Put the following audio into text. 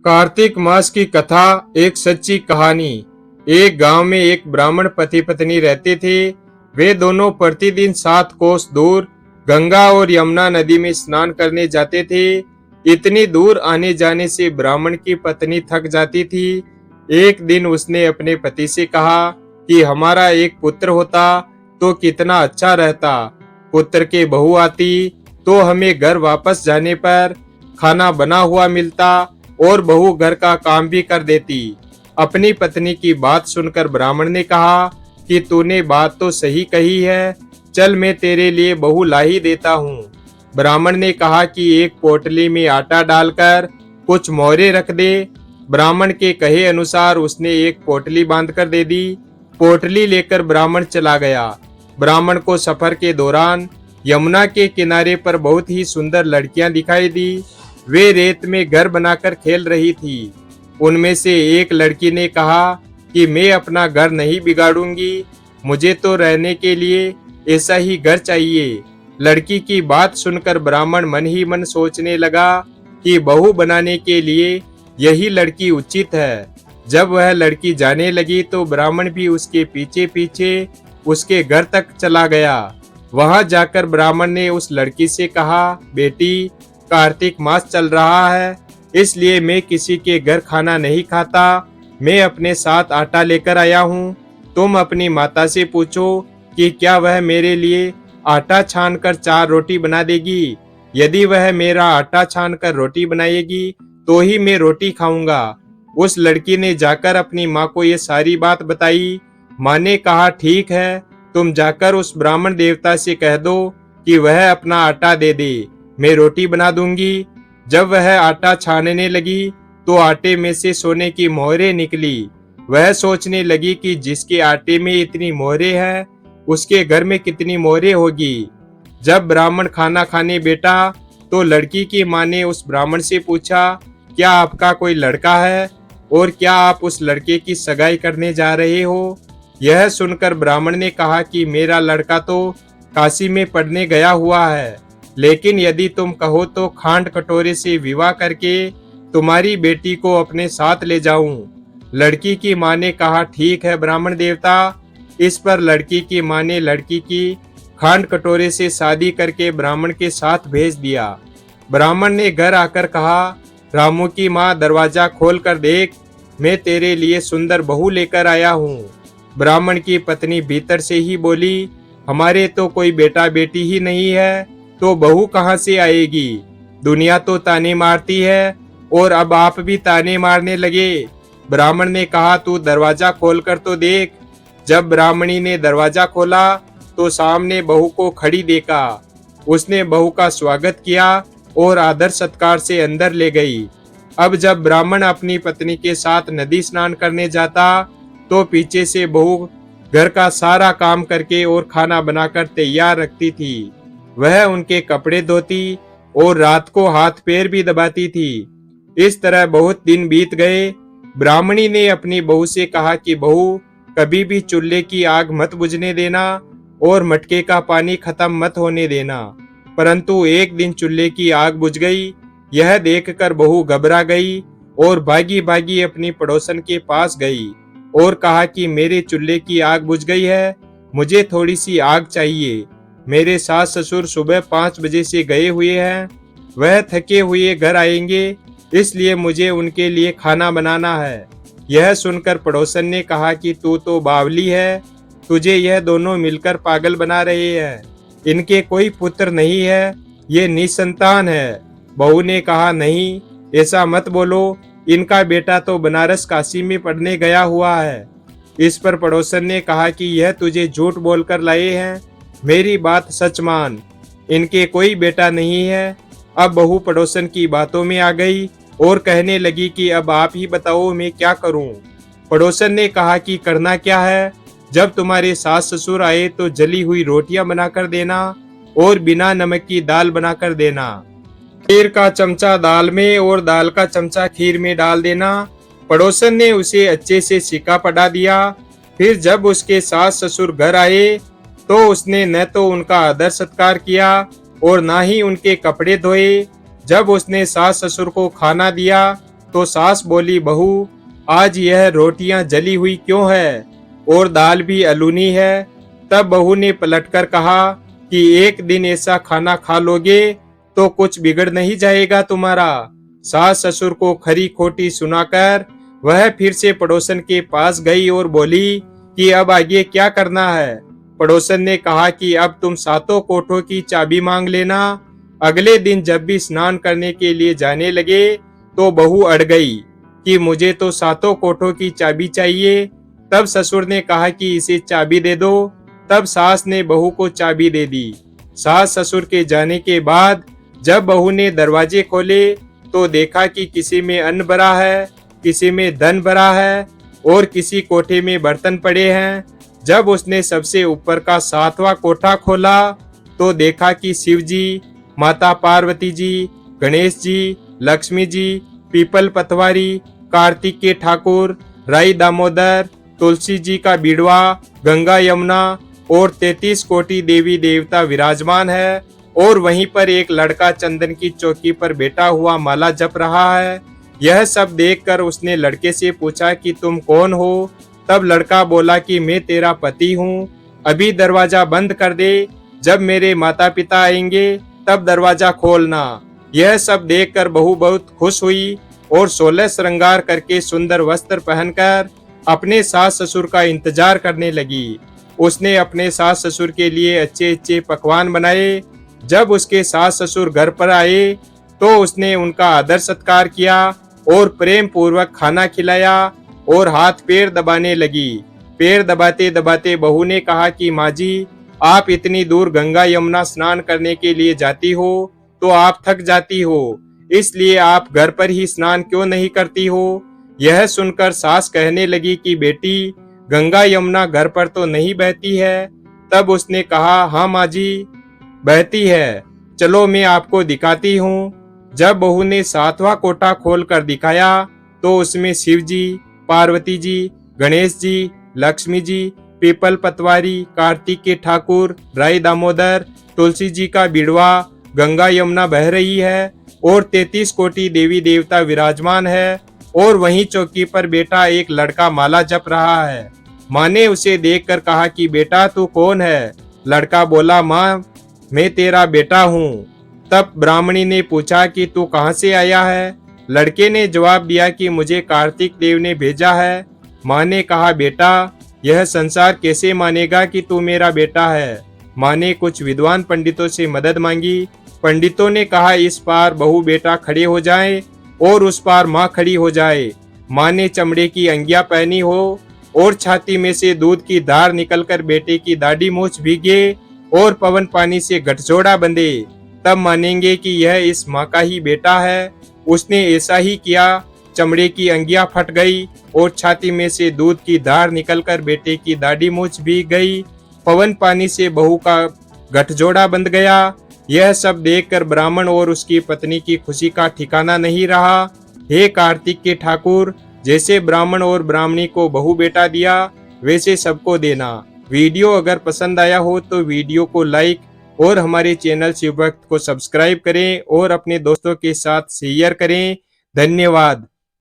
कार्तिक मास की कथा। एक सच्ची कहानी। एक गांव में एक ब्राह्मण पति पत्नी रहते थे। वे दोनों प्रतिदिन 7 कोस दूर गंगा और यमुना नदी में स्नान करने जाते थे। इतनी दूर आने जाने से ब्राह्मण की पत्नी थक जाती थी। एक दिन उसने अपने पति से कहा कि हमारा एक पुत्र होता तो कितना अच्छा रहता। पुत्र के बहू आती तो हमें घर वापस जाने पर खाना बना हुआ मिलता और बहू घर का काम भी कर देती। अपनी पत्नी की बात सुनकर ब्राह्मण ने कहा कि तूने बात तो सही कही है, चल मैं तेरे लिए बहू ला ही देता हूँ। ब्राह्मण ने कहा कि एक पोटली में आटा डालकर कुछ मोहरे रख दे। ब्राह्मण के कहे अनुसार उसने एक पोटली बांधकर दे दी। पोटली लेकर ब्राह्मण चला गया। ब्राह्मण को सफर के दौरान यमुना के किनारे पर बहुत ही सुंदर लड़कियां दिखाई दी। वे रेत में घर बनाकर खेल रही थी। उनमें से एक लड़की ने कहा कि मैं अपना घर नहीं बिगाड़ूंगी, मुझे तो रहने के लिए ऐसा ही घर चाहिए। लड़की की बात सुनकर ब्राह्मण मन ही मन सोचने लगा कि बहू बनाने के लिए यही लड़की उचित है। जब वह लड़की जाने लगी तो ब्राह्मण भी उसके पीछे पीछे उसके घर तक चला गया। वहां जाकर ब्राह्मण ने उस लड़की से कहा, बेटी, कार्तिक मास चल रहा है, इसलिए मैं किसी के घर खाना नहीं खाता। मैं अपने साथ आटा लेकर आया हूँ। तुम अपनी माता से पूछो कि क्या वह मेरे लिए आटा छानकर 4 रोटी बना देगी। यदि वह मेरा आटा छानकर रोटी बनाएगी तो ही मैं रोटी खाऊंगा। उस लड़की ने जाकर अपनी माँ को ये सारी बात बताई। माँ ने कहा, ठीक है, तुम जाकर उस ब्राह्मण देवता से कह दो कि वह अपना आटा दे दे, मैं रोटी बना दूंगी। जब वह आटा छानने लगी तो आटे में से सोने की मोहरें निकली। वह सोचने लगी कि जिसके आटे में इतनी मोहरें हैं उसके घर में कितनी मोहरें होगी। जब ब्राह्मण खाना खाने बैठा तो लड़की की माँ ने उस ब्राह्मण से पूछा, क्या आपका कोई लड़का है और क्या आप उस लड़के की सगाई करने जा रहे हो। यह सुनकर ब्राह्मण ने कहा कि मेरा लड़का तो काशी में पढ़ने गया हुआ है, लेकिन यदि तुम कहो तो खांड कटोरे से विवाह करके तुम्हारी बेटी को अपने साथ ले जाऊं। लड़की की माँ ने कहा, ठीक है ब्राह्मण देवता। इस पर लड़की की माँ ने लड़की की खांड कटोरे से शादी करके ब्राह्मण के साथ भेज दिया। ब्राह्मण ने घर आकर कहा, रामू की माँ, दरवाजा खोल कर देख, मैं तेरे लिए सुंदर बहू लेकर आया हूँ। ब्राह्मण की पत्नी भीतर से ही बोली, हमारे तो कोई बेटा बेटी ही नहीं है, तो बहू कहाँ से आएगी। दुनिया तो ताने मारती है और अब आप भी ताने मारने लगे। ब्राह्मण ने कहा, तू दरवाजा खोलकर तो देख। जब ब्राह्मणी ने दरवाजा खोला तो सामने बहू को खड़ी देखा। उसने बहू का स्वागत किया और आदर सत्कार से अंदर ले गई। अब जब ब्राह्मण अपनी पत्नी के साथ नदी स्नान करने जाता तो पीछे से बहू घर का सारा काम करके और खाना बनाकर तैयार रखती थी। वह उनके कपड़े धोती और रात को हाथ पैर भी दबाती थी। इस तरह बहुत दिन बीत गए। ब्राह्मणी ने अपनी बहू से कहा कि बहू, कभी भी चूल्हे की आग मत बुझने देना और मटके का पानी खत्म मत होने देना। परंतु एक दिन चूल्हे की आग बुझ गई। यह देखकर बहू घबरा गई और भागी भागी अपनी पड़ोसन के पास गई और कहा कि मेरे चूल्हे की आग बुझ गई है, मुझे थोड़ी सी आग चाहिए। मेरे सास ससुर सुबह 5 बजे से गए हुए हैं, वह थके हुए घर आएंगे, इसलिए मुझे उनके लिए खाना बनाना है। यह सुनकर पड़ोसन ने कहा कि तू तो बावली है, तुझे यह दोनों मिलकर पागल बना रहे हैं। इनके कोई पुत्र नहीं है, ये निसंतान है। बहू ने कहा, नहीं, ऐसा मत बोलो, इनका बेटा तो बनारस काशी में पढ़ने गया हुआ है। इस पर पड़ोसन ने कहा कि यह तुझे झूठ बोलकर लाए हैं, मेरी बात सच मान, इनके कोई बेटा नहीं है। अब बहू पड़ोसन की बातों में आ गई और कहने लगी कि अब आप ही बताओ मैं क्या करूं। पड़ोसन ने कहा कि करना क्या है, जब तुम्हारे सास ससुर आए तो जली हुई रोटियां बनाकर देना और बिना नमक की दाल बनाकर देना। खीर का चमचा दाल में और दाल का चमचा खीर में डाल देना। पड़ोसन ने उसे अच्छे से सिक्का पढ़ा दिया। फिर जब उसके सास ससुर घर आए तो उसने न तो उनका आदर सत्कार किया और ना ही उनके कपड़े धोए। जब उसने सास ससुर को खाना दिया तो सास बोली, बहू आज यह रोटियां जली हुई क्यों है और दाल भी अलूनी है। तब बहू ने पलटकर कहा कि एक दिन ऐसा खाना खा लोगे तो कुछ बिगड़ नहीं जाएगा तुम्हारा। सास ससुर को खरी खोटी सुनाकर वह फिर से पड़ोसन के पास गई और बोली कि अब आगे क्या करना है। पड़ोसन ने कहा कि अब तुम सातों कोठों की चाबी मांग लेना। अगले दिन जब भी स्नान करने के लिए जाने लगे तो बहू अड़ गई कि मुझे तो सातों कोठों की चाबी चाहिए। तब ससुर ने कहा कि इसे चाबी दे दो। तब सास ने बहू को चाबी दे दी। सास ससुर के जाने के बाद जब बहू ने दरवाजे खोले तो देखा कि किसी में अन्न भरा है, किसी में धन भरा है और किसी कोठे में बर्तन पड़े हैं। जब उसने सबसे ऊपर का 7वां कोठा खोला तो देखा कि शिव जी, माता पार्वती जी, गणेश जी, लक्ष्मी जी, पीपल पतवारी, कार्तिक के ठाकुर, राई दामोदर, तुलसी जी का बिड़वा, गंगा यमुना और 33 कोटि देवी देवता विराजमान है। और वहीं पर एक लड़का चंदन की चौकी पर बैठा हुआ माला जप रहा है। यह सब देखकर उसने लड़के से पूछा कि तुम कौन हो। तब लड़का बोला कि मैं तेरा पति हूँ, अभी दरवाजा बंद कर दे, जब मेरे माता पिता आएंगे तब दरवाजा खोलना। यह सब देखकर बहू बहुत खुश हुई और 16 श्रृंगार करके सुंदर वस्त्र पहनकर अपने सास ससुर का इंतजार करने लगी। उसने अपने सास ससुर के लिए अच्छे अच्छे पकवान बनाए। जब उसके सास ससुर घर पर आए तो उसने उनका आदर सत्कार किया और प्रेम पूर्वक खाना खिलाया और हाथ पैर दबाने लगी। पैर दबाते दबाते बहू ने कहा कि माँ जी, आप इतनी दूर गंगा यमुना स्नान करने के लिए जाती हो तो आप थक जाती हो, इसलिए आप घर पर ही स्नान क्यों नहीं करती हो। यह सुनकर सास कहने लगी कि बेटी, गंगा यमुना घर पर तो नहीं बहती है। तब उसने कहा, हाँ माँ जी, बहती है, चलो मैं आपको दिखाती हूँ। जब बहू ने 7वां कोठा खोल कर दिखाया तो उसमें शिव जी, पार्वती जी, गणेश जी, लक्ष्मी जी, पीपल पतवारी, कार्तिक के ठाकुर, राई दामोदर, तुलसी जी का बिड़वा, गंगा यमुना बह रही है और 33 कोटि देवी देवता विराजमान है। और वहीं चौकी पर बैठा एक लड़का माला जप रहा है। माँ ने उसे देखकर कहा कि बेटा तू कौन है। लड़का बोला, माँ मैं तेरा बेटा हूँ। तब ब्राह्मणी ने पूछा कि तू कहाँ से आया है। लड़के ने जवाब दिया कि मुझे कार्तिक देव ने भेजा है। माँ ने कहा, बेटा यह संसार कैसे मानेगा कि तू मेरा बेटा है। माँ ने कुछ विद्वान पंडितों से मदद मांगी। पंडितों ने कहा इस पार बहू बेटा खड़े हो जाएं और उस पार माँ खड़ी हो जाए। माँ ने चमड़े की अंगिया पहनी हो और छाती में से दूध की धार निकलकर बेटे की दाढ़ी मूछ भीगे और पवन पानी से गठजोड़ा बंधे, तब मानेंगे कि यह इस माँ का ही बेटा है। उसने ऐसा ही किया। चमड़े की अंगिया फट गई और छाती में से दूध की धार निकलकर बेटे की दाढ़ी मूछ भीग गई। पवन पानी से बहू का गठजोड़ा बंध गया। यह सब देखकर ब्राह्मण और उसकी पत्नी की खुशी का ठिकाना नहीं रहा। हे कार्तिक के ठाकुर, जैसे ब्राह्मण और ब्राह्मणी को बहू बेटा दिया वैसे सबको देना। वीडियो अगर पसंद आया हो तो वीडियो को लाइक और हमारे चैनल शिव भक्त को सब्सक्राइब करें और अपने दोस्तों के साथ शेयर करें। धन्यवाद।